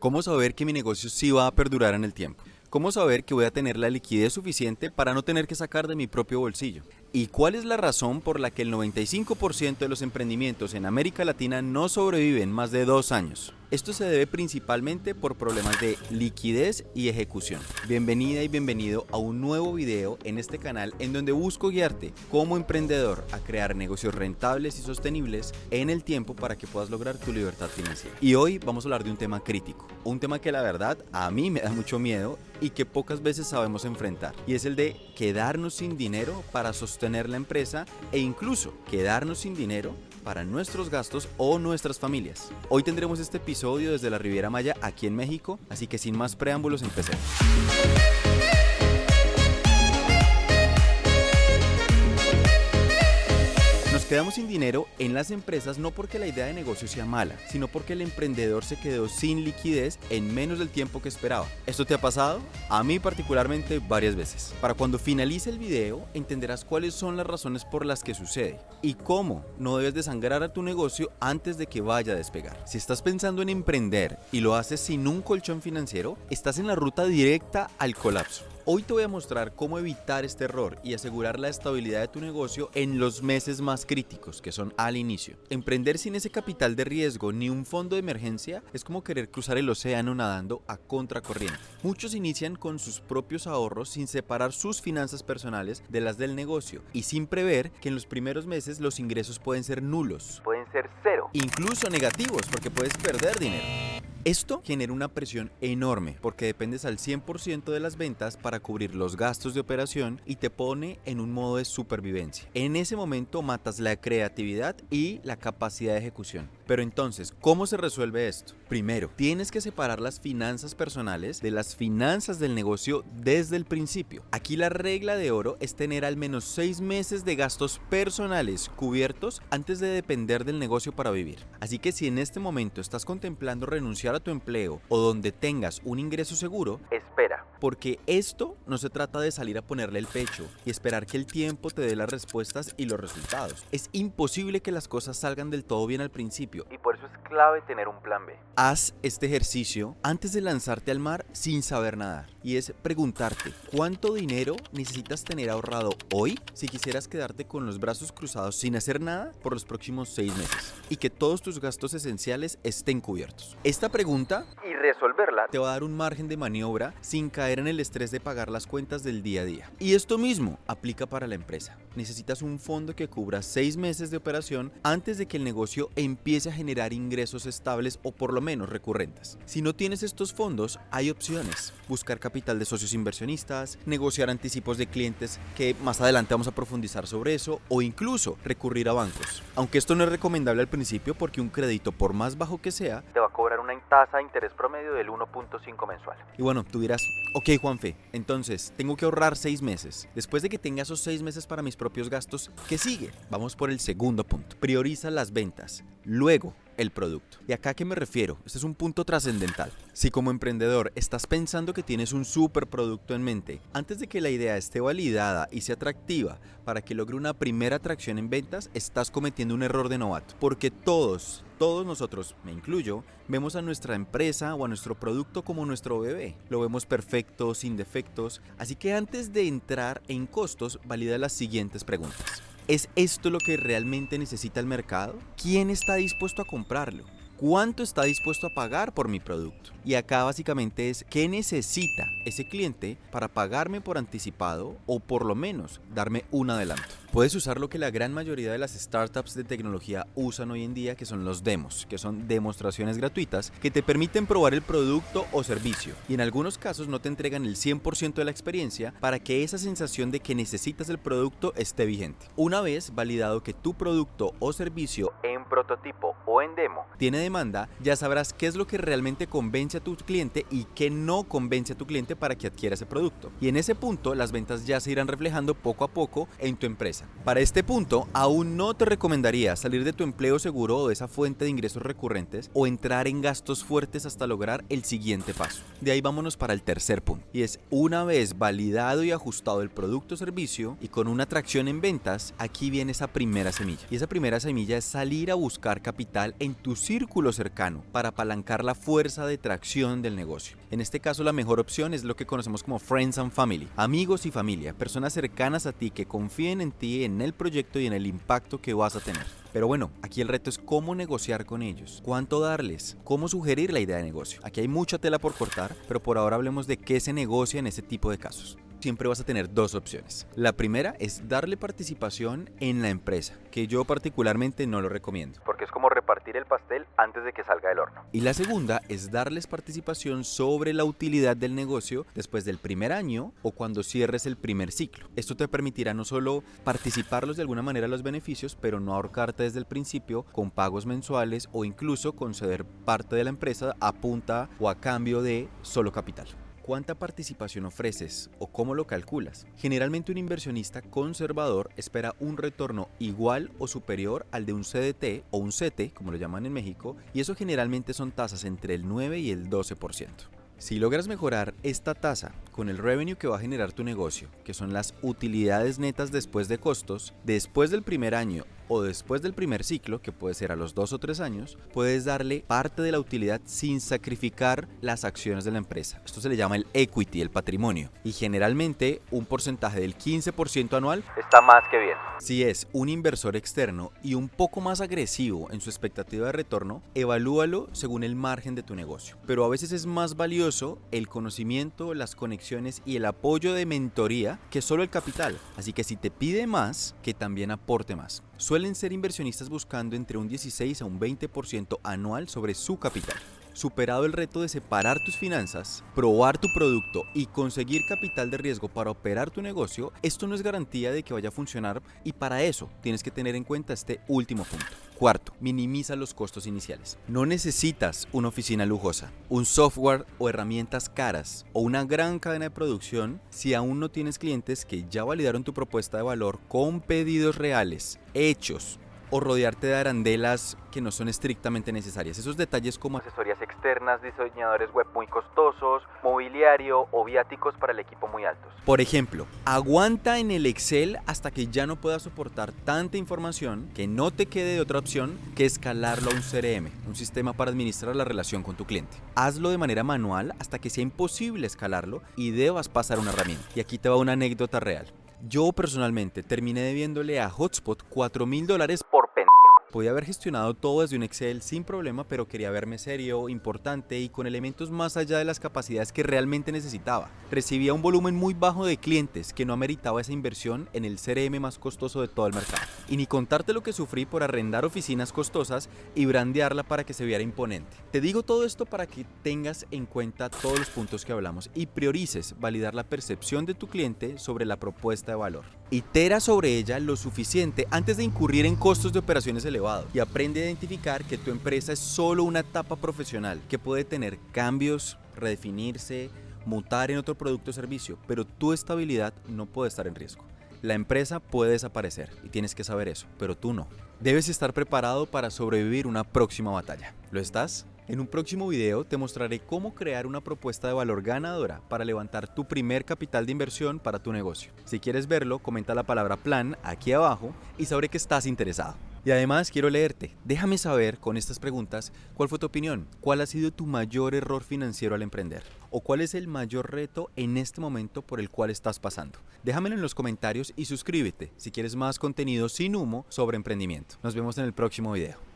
¿Cómo saber que mi negocio sí va a perdurar en el tiempo? ¿Cómo saber que voy a tener la liquidez suficiente para no tener que sacar de mi propio bolsillo? ¿Y cuál es la razón por la que el 95% de los emprendimientos en América Latina no sobreviven más de 2 años? Esto se debe principalmente por problemas de liquidez y ejecución. Bienvenida y bienvenido a un nuevo video en este canal en donde busco guiarte como emprendedor a crear negocios rentables y sostenibles en el tiempo para que puedas lograr tu libertad financiera. Y hoy vamos a hablar de un tema crítico, un tema que la verdad a mí me da mucho miedo y que pocas veces sabemos enfrentar, y es el de quedarnos sin dinero para sostener la empresa e incluso quedarnos sin dinero para nuestros gastos o nuestras familias. Hoy tendremos este episodio desde la Riviera Maya aquí en México, así que sin más preámbulos empecemos. Nos quedamos sin dinero en las empresas no porque la idea de negocio sea mala, sino porque el emprendedor se quedó sin liquidez en menos del tiempo que esperaba. ¿Esto te ha pasado? A mí particularmente varias veces. Para cuando finalice el video entenderás cuáles son las razones por las que sucede y cómo no debes desangrar a tu negocio antes de que vaya a despegar. Si estás pensando en emprender y lo haces sin un colchón financiero, estás en la ruta directa al colapso. Hoy te voy a mostrar cómo evitar este error y asegurar la estabilidad de tu negocio en los meses más críticos, que son al inicio. Emprender sin ese capital de riesgo ni un fondo de emergencia es como querer cruzar el océano nadando a contracorriente. Muchos inician con sus propios ahorros sin separar sus finanzas personales de las del negocio y sin prever que en los primeros meses los ingresos pueden ser nulos, Pueden ser cero. incluso negativos, porque puedes perder dinero. Esto genera una presión enorme porque dependes al 100% de las ventas para cubrir los gastos de operación y te pone en un modo de supervivencia. En ese momento matas la creatividad y la capacidad de ejecución. Pero entonces, ¿cómo se resuelve esto? Primero, tienes que separar las finanzas personales de las finanzas del negocio desde el principio. Aquí la regla de oro es tener al menos 6 meses de gastos personales cubiertos antes de depender del negocio para vivir. Así que si en este momento estás contemplando renunciar a tu empleo o donde tengas un ingreso seguro, Espera. porque esto no se trata de salir a ponerle el pecho y esperar que el tiempo te dé las respuestas y los resultados. Es imposible que las cosas salgan del todo bien al principio. Y por eso es clave tener un plan B. Haz este ejercicio antes de lanzarte al mar sin saber nadar, y es preguntarte cuánto dinero necesitas tener ahorrado hoy si quisieras quedarte con los brazos cruzados sin hacer nada por los próximos 6 meses y que todos tus gastos esenciales estén cubiertos. Esta pregunta Y resolverla. te va a dar un margen de maniobra sin caer en el estrés de pagar las cuentas del día a día. Y esto mismo aplica para la empresa. Necesitas un fondo que cubra 6 meses de operación antes de que el negocio empiece a generar ingresos estables o por lo menos recurrentes. Si no tienes estos fondos, hay opciones. Buscar capital de socios inversionistas, negociar anticipos de clientes, que más adelante vamos a profundizar sobre eso, o incluso recurrir a bancos. Aunque esto no es recomendable al principio porque un crédito, por más bajo que sea, Te va a cobrar una tasa de interés promedio del 1.5 mensual. y bueno, tú dirás, ok Juanfe, entonces tengo que ahorrar 6 meses. Después de que tenga esos 6 meses para mis propios gastos, ¿qué sigue? Vamos por el segundo punto. Prioriza las ventas, luego el producto. ¿Y acá a qué me refiero? Este es un punto trascendental. Si como emprendedor estás pensando que tienes un super producto en mente, antes de que la idea esté validada y sea atractiva para que logre una primera atracción en ventas, estás cometiendo un error de novato. Porque todos nosotros, me incluyo, vemos a nuestra empresa o a nuestro producto como nuestro bebé. Lo vemos perfecto, sin defectos. Así que antes de entrar en costos, valida las siguientes preguntas. ¿Es esto lo que realmente necesita el mercado? ¿Quién está dispuesto a comprarlo? ¿Cuánto está dispuesto a pagar por mi producto? Y acá básicamente es ¿qué necesita ese cliente para pagarme por anticipado o por lo menos darme un adelanto? Puedes usar lo que la gran mayoría de las startups de tecnología usan hoy en día, que son los demos, que son demostraciones gratuitas que te permiten probar el producto o servicio, y en algunos casos no te entregan el 100% de la experiencia para que esa sensación de que necesitas el producto esté vigente. Una vez validado que tu producto o servicio En prototipo o en demo. tiene demanda, ya sabrás qué es lo que realmente convence a tu cliente y qué no convence a tu cliente para que adquiera ese producto. Y en ese punto, las ventas ya se irán reflejando poco a poco en tu empresa. Para este punto, aún no te recomendaría salir de tu empleo seguro o de esa fuente de ingresos recurrentes o entrar en gastos fuertes hasta lograr el siguiente paso. De ahí vámonos para el tercer punto, y es una vez validado y ajustado el producto o servicio y con una atracción en ventas, aquí viene esa primera semilla. Y esa primera semilla es salir a buscar capital en tu círculo círculo cercano para apalancar la fuerza de tracción del negocio. En este caso, la mejor opción es lo que conocemos como Friends and Family, amigos y familia, personas cercanas a ti que confíen en ti, en el proyecto y en el impacto que vas a tener. Pero bueno, aquí el reto es cómo negociar con ellos, cuánto darles, cómo sugerir la idea de negocio. Aquí hay mucha tela por cortar, pero por ahora hablemos de qué se negocia en ese tipo de casos. Siempre vas a tener dos opciones. La primera es darle participación en la empresa, que yo particularmente no lo recomiendo. Porque es como repartir el pastel antes de que salga del horno. Y la segunda es darles participación sobre la utilidad del negocio después del primer año o cuando cierres el primer ciclo. Esto te permitirá no solo participarlos de alguna manera en los beneficios, pero no ahorcarte desde el principio con pagos mensuales o incluso conceder parte de la empresa a punta o a cambio de solo capital. ¿Cuánta participación ofreces o cómo lo calculas? Generalmente un inversionista conservador espera un retorno igual o superior al de un CDT o un CETE, como lo llaman en México, y eso generalmente son tasas entre el 9 y el 12%. Si logras mejorar esta tasa con el revenue que va a generar tu negocio, que son las utilidades netas después de costos, después del primer año o después del primer ciclo, que puede ser a los 2 o 3 años, puedes darle parte de la utilidad sin sacrificar las acciones de la empresa. Esto se le llama el equity, el patrimonio, y generalmente un porcentaje del 15% anual Está más que bien. si es un inversor externo y un poco más agresivo en su expectativa de retorno, evalúalo según el margen de tu negocio. Pero a veces es más valioso el conocimiento, las conexiones y el apoyo de mentoría que solo el capital. Así que si te pide más, que también aporte más. Suelen ser inversionistas buscando entre un 16 a un 20% anual sobre su capital. Superado el reto de separar tus finanzas, probar tu producto y conseguir capital de riesgo para operar tu negocio, esto no es garantía de que vaya a funcionar y para eso tienes que tener en cuenta este último punto. Cuarto, minimiza los costos iniciales. No necesitas una oficina lujosa, un software o herramientas caras o una gran cadena de producción si aún no tienes clientes que ya validaron tu propuesta de valor con pedidos reales, hechos, o rodearte de arandelas que no son estrictamente necesarias. Esos detalles como Asesorías externas, diseñadores web muy costosos, mobiliario o viáticos para el equipo muy altos. por ejemplo, aguanta en el Excel hasta que ya no puedas soportar tanta información que no te quede de otra opción que escalarlo a un CRM, un sistema para administrar la relación con tu cliente. Hazlo de manera manual hasta que sea imposible escalarlo y debas pasar a una herramienta. Y aquí te va una anécdota real. Yo personalmente terminé debiéndole a Hotspot $4,000 Por pendejo. Podía haber gestionado todo desde un Excel sin problema, pero quería verme serio, importante y con elementos más allá de las capacidades que realmente necesitaba. Recibía un volumen muy bajo de clientes que no ameritaba esa inversión en el CRM más costoso de todo el mercado. Y ni contarte lo que sufrí por arrendar oficinas costosas y brandearla para que se viera imponente. Te digo todo esto para que tengas en cuenta todos los puntos que hablamos y priorices validar la percepción de tu cliente sobre la propuesta de valor. Itera sobre ella lo suficiente antes de incurrir en costos de operaciones elevados y aprende a identificar que tu empresa es solo una etapa profesional que puede tener cambios, redefinirse, mutar en otro producto o servicio, pero tu estabilidad no puede estar en riesgo. La empresa puede desaparecer y tienes que saber eso, pero tú no. Debes estar preparado para sobrevivir una próxima batalla. ¿Lo estás? En un próximo video te mostraré cómo crear una propuesta de valor ganadora para levantar tu primer capital de inversión para tu negocio. Si quieres verlo, comenta la palabra plan aquí abajo y sabré que estás interesado. Y además quiero leerte. Déjame saber con estas preguntas cuál fue tu opinión, cuál ha sido tu mayor error financiero al emprender o cuál es el mayor reto en este momento por el cual estás pasando. Déjamelo en los comentarios y suscríbete si quieres más contenido sin humo sobre emprendimiento. Nos vemos en el próximo video.